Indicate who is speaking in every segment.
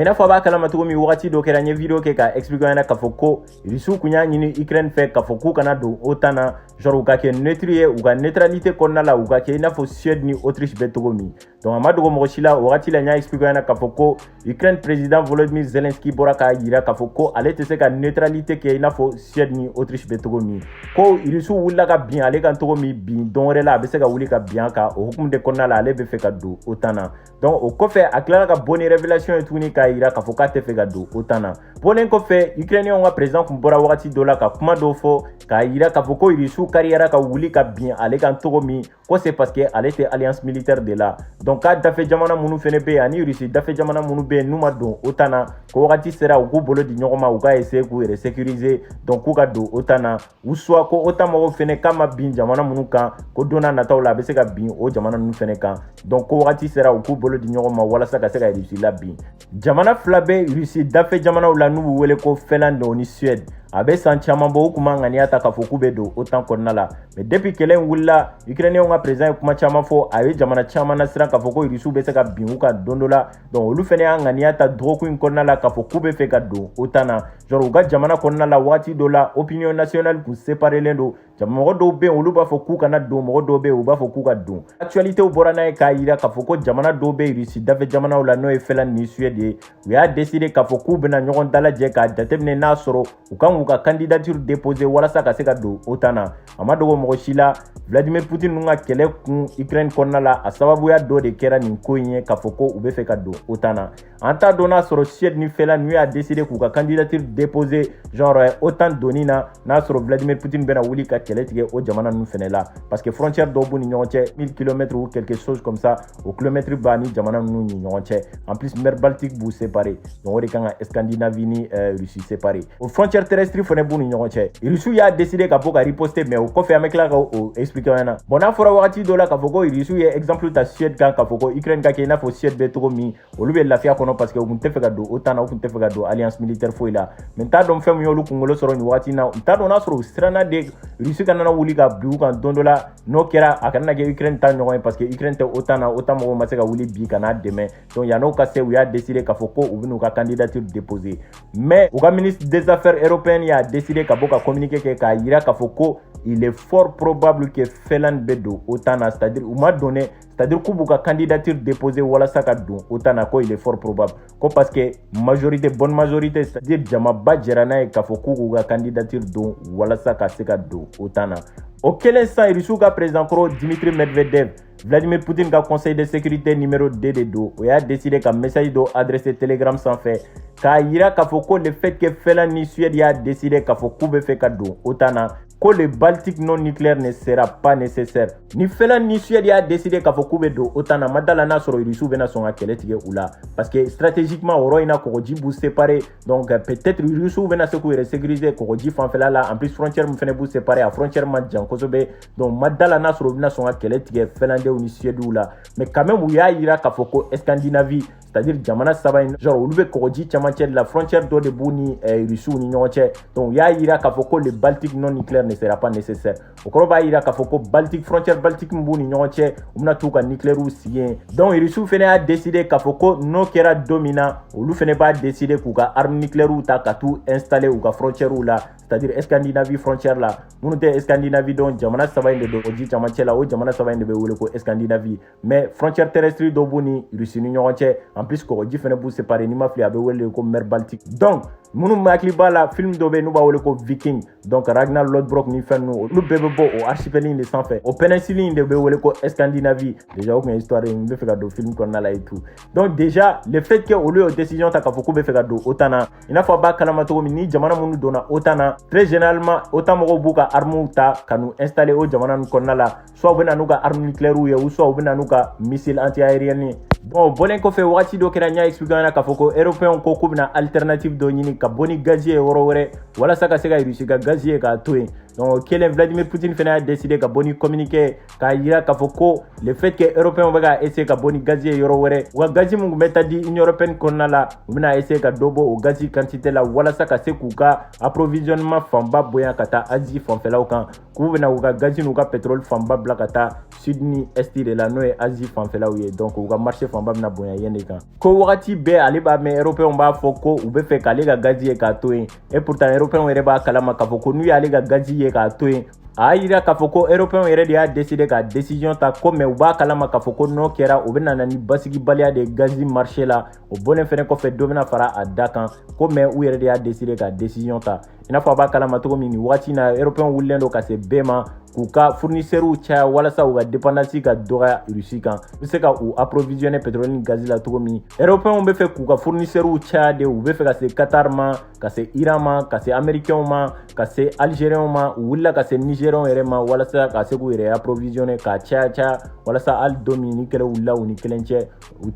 Speaker 1: bon ina fo ba kala matugo mi wati do kera nye video ke ka expliquer na ka fo ko Russie kunya nyini Ukraine fait ka fo ku kana do otana genre ka ke neutrier ou ka neutralité konna la ou ka ke ina fo Suède ni Autriche betogo mi donc amadu mo shila wati la nya expliquer na ka fo ko Ukraine président Volodymyr Zelensky boraka yira ka fo ko ale te se ka neutralité ke ina fo Suède ni Autriche betogo mi ko Russie wula ka bien ale kan togo mi bien donc re la be se ka wuli ka bien ka o hukum de konna la ale be fe ka do otana donc o ko fe aklara ka bonne révélation et tuni ka yira ka fo ka te fe ka do otana bonen ko fe Ukrainien on président kum bora wati dola ka kuma do fo ka yira ka fo ko Russie carrière ka wuli ka bien ale kan togo mi ko c'est parce que ale te alliance militaire de là donc ka dafe jamana munu fene be ani Russie dafe jamana munu be numa do otana ko wati sera u ku bolo di nyogoma u ka essayer ku sécuriser donc ku ka do otana ou soit ko otamo fene kama bin jamana munu kan ko dona na tawla be se ka bin o jamana munu fene kan donc ko wati sera u ku bolo di nyogoma wala sa ka se ka Russie la bin jamana flabe Russie dafe jamana u la nu wele ko Finlande ni Suède abe san chaman bo kuma ngani ata ka fo kube do autant konna la mais depuis kelen wulla Ukrainien nga président kuma chaman fo abe jamana chaman na sira ka fo ko Russie be se ka bin ka dondola donc olu fene ngani ata droku konna la ka fo kube fe ka do otana genre uga jamana konna la wati do la opinion nationale pour séparer lendo jamana do be olu ba fo ku kana do mo do be u ba fo ku ka do actualité u borana ka yira ka fo ko jamana do be Russie dafe jamana u la no e Finlande ni Suède we a décidé ka fo ku be na nyogon dala je ka datemne na soro ukan ka candidature déposée wala sa ka se ka do otana amadogo mo shila Vladimir Putin nunga kele kun Ukraine konna la a sababu ya do de kera ni koinye ka foko ube fe ka do otana anta dona soro Suède ni Finlande lui a décidé ku ka candidature déposée genre autant donina na soro Vladimir Putin bena wuli ka kele tige o jamana nu fene la parce que frontière do bu ni ñonche 1000 km ou quelque chose comme ça au kilomètre bani jamana nu ni ñonche en plus mer Baltique bu séparé donc ori kanga Scandinavie ni Russie séparé aux frontières terrestres fone bu ni ñonche Russie ya décidé ka boka riposter mais au kofe amekla ka o expliquer wana bona fora wakati do la ka foko Russie ye exemple ta Suède kan ka foko Ukraine ka ke na fo Suède be to mi olu be lafia kono parce que o kunte fe ka do otana o kunte fe ka do alliance militaire fo ila mais ta dom fem yolu kungolo soro ni wakati na ta do na soro strana de Russie kan na wuli ka bu kan dondola no kera akana ke Ukraine ta ñoy parce que Ukraine te otana otamo ma se ka wuli bi kana demain donc ya no ka se wi a décidé ka foko ou binu ka candidature déposée mais au ministre des affaires européennes ya décidé ka boka communiquer ke ka yira ka foko il est fort probable que Finlande bedo otana c'est-à-dire ou m'a donné c'est-à-dire que buka candidature déposée wala saka do otana ko il est fort probable ko parce que majorité bonne majorité c'est-à-dire jama bajerana e ka foko ga candidature do wala saka seka do otana au quel instant Russie ka président Kro Dmitry Medvedev Vladimir Poutine ka conseil de sécurité numéro 2 de do o ya décidé ka message do adressé Telegram sans fait ka yira ka foko le fait que Finlande ni Suède ya décidé ka foko be fait ka do otana que le Baltique non nucléaire ne sera pas nécessaire. Ni Finlande ni Suède a décidé qu'à foko bedo otana madala na soro Russie bena songa keletige oula parce que stratégiquement oroina koji bu séparé donc peut-être Russie bena se ko sécuriser koji fanfela là en plus frontière mu fene bu séparé à frontière madjan kosobe donc madala na soro bena songa keletige Finlande ou ni Suède oula mais quand même où ya ira ka foko Scandinavie c'est-à-dire jamana saba genre ulu be koji chamache la frontière do de buni Russie ni ñoche donc ya ira ka foko le Baltique non nucléaire ne sera pas nécessaire. Au Koroba ira ka foko Baltique frontière Baltique mbuni ñoche umna tuka nucléaire ou sien. Donc Russie fene a décidé ka foko no kera domina ou lu fene pas décidé kuka arme nucléaire ou ta ka tout installer ou ka frontière ou là c'est-à-dire Scandinavie frontière là munute Scandinavie donc jamana saba inde do oji chamache la o jamana saba inde be wole ko Scandinavie mais frontière terrestre do buni Russie ni ñoche en plus ko oji fene bu séparé ni mafli abe wole ko mer Baltique donc munu makli bala film do be no ba wole ko Viking donc Ragnar Lodbrok ni fenno lu bebe bo o archipel de sans fait au péninsule de be wole ko Scandinavie déjà aucune histoire de fait do film qu'on a là et tout donc déjà le fait que au lieu de décision ta ka foko be fait do otana ina fa ba kalama to ni jamana munu dona otana très généralement otamo buka armu ta kanu installer au jamana konna la soit bena nuka arme nucléaire ou soit bena nuka missile anti-aérien bon bolen ko fe wati do kera nya expliquer na ka foko européen ko kubna alternative do nyini ka boni gazier woro wore wala saka sega Russie ga gazier ka toy donc kelen Vladimir Poutine fana a décidé ka boni communiquer ka yira ka fɔ ko le fait que européens bɛ ka essayer ka boni gazi ye yɔrɔ wɛrɛ wa gazi mun bɛ taa di Union européenne kɔnɔna la u bɛna essayer ka dɔ bɔ o gazi quantité la walasa ka se k'u ka approvisionnement fanba bonya ka taa Asie fanfɛlaw kan k'u bɛna u ka gazi n'u ka pétrole fanba bila ka taa sud ni est de la n'o ye Asie fanfɛlaw ye donc u ka marché fanba bɛna bonya yen de kan ko wagati bɛɛ ale b'a mɛn européens b'a fɔ ko u bɛ fɛ k'ale ka gazi ye k'a to yen et pourtant européens yɛrɛ b'a kalama k'a fɔ ko n'u y'ale ka gazi ye k'a to yen a yira k'a fɔ ko européens yɛrɛ de y'a décidé ka décision ta ko mais u b'a kalama k'a fɔ ko n'o kɛra u bɛ na ni basigibaliya de gazi marché la o bɔlen fɛnɛ kɔfɛ dɔ bɛna fara a da kan ko mais u yɛrɛ de y'a décidé ka décision ta i n'a fɔ a b'a kalama cogo min nin wagati na européens wulilen don ka se bɛɛ ma k'u ka fournisseurs caya walasa u ka dépendance ka dɔgɔya Russie kan u bɛ se ka u approvisionner pétrole ni gazi la cogo min européens bɛ fɛ k'u ka fournisseurs caya de u bɛ fɛ ka se Qatar ma ka se Iran ma ka se américains ma ka se algériens ma u wulila ka se nigériens yɛrɛ ma walasa ka se k'u yɛrɛ approvisionner ka caya walasa hali don min ni kɛlɛ wulila u ni kelen cɛ u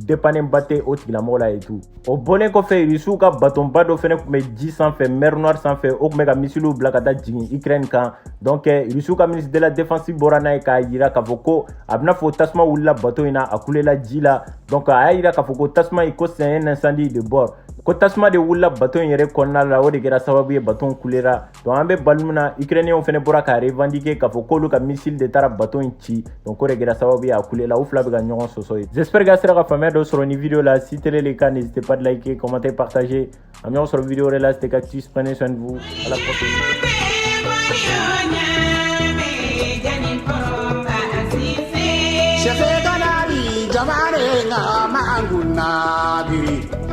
Speaker 1: dépendant ba tɛ o tigilamɔgɔ la et tout o bɔlen kɔfɛ Russie ka bateau ba dɔ fɛnɛ tun bɛ ji sanfɛ mer Noire sanfɛ o tun bɛ ka missile bila ka taa jigin Ukraine kan donc Russie ka ministre de la défense bɔra n'a ye k'a yira k'a fɔ ko a bɛna fɔ tasuma wulila bateau in na a kulela ji la donc a y'a yira k'a fɔ ko tasuma in ko c'est un incendie de bord ko tasuma de wulila bateau in yɛrɛ kɔnɔna la o de kɛra sababu ye bateau in kulera donc an bɛ bali min na Ukrainiens fɛnɛ bɔra k'a revendiquer k'a fɔ k'olu ka missile de taara bateau in ci donc o de kɛra sababu ye a kulela u fila bɛ ka ɲɔgɔn sɔsɔ ye j'espère que a sera ka faamuya dɔ sɔrɔ ni vidéo la si télé les cas n'hésitez pas de liker commenter partager an bɛ ɲɔgɔn sɔrɔ vidéo wɛrɛ la c'était Cactus prenez soin de vous à la prochaine.
Speaker 2: Shefe kanari jamare nga manguna biri